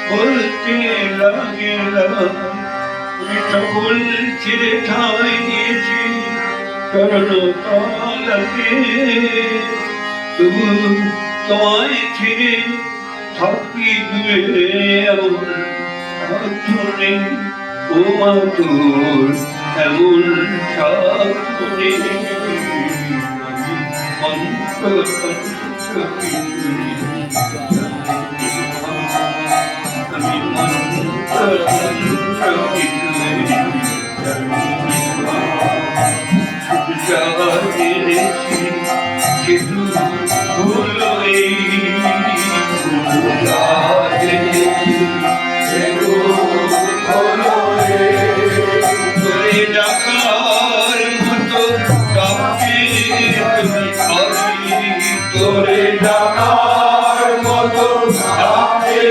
বলতে লাগলাম সকল ছেড়ে ঠাই দিয়েছি চরণ তলাতে, তবু তোমায় ছেড়ে থাকি দূরে এমন সাধ্য নেই ও মা তোর এমন সাধ্য নেই। আমি ডাকার মতো ডাকে তোরে ডাকার মতো ডাকে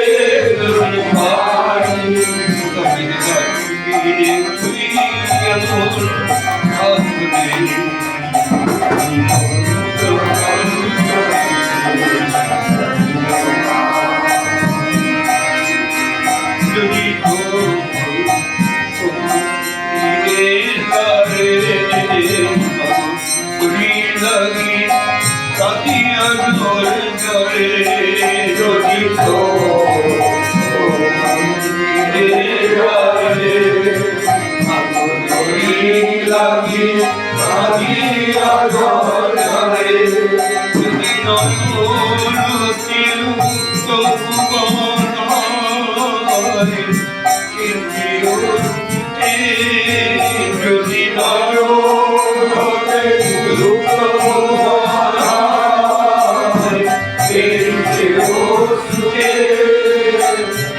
যদি লাগি কাটিয়া জোর জরে যদি লাগি কাটিয়া জোর জরে যদি নতিলু যদি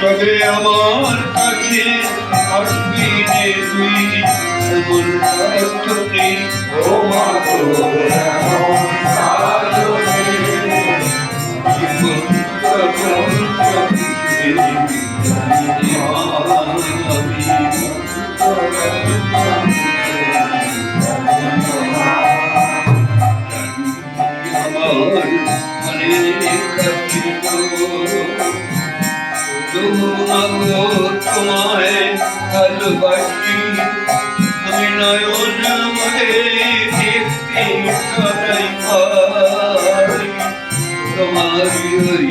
তবে আমার কাছে আসবি রে তুই এমন সাধ্য নেই ও মা তোর এমন সাধ্য নেই। তোমায় ভালোবাসি আমি নয়ন মনে দেখতে সদাই পাই তোমারই ওই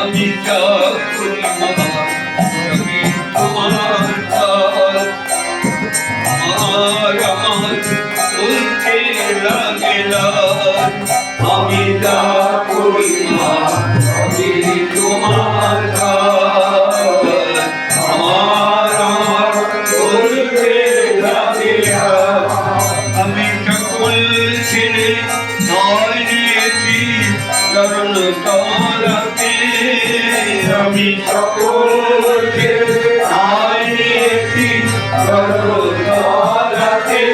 আমি যা করি আমি তোমার আমার বলতে লাগলাম আমি যা করি আমি তোমার আমার বলতে লাগলাম আমি সকল ছেড়ে নয় নিয়েছি চরণ তলাতে, আমি সকল ছেড়ে নয় নিয়েছি চরণ তলাতে,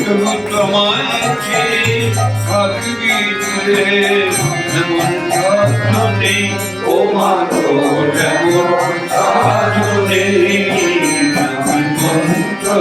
তবু তোমায় ছেড়ে থাকবি দূরে এমন সাধ্য নেই ও মা তোর এমন সাধ্য নেই। মন্ত্র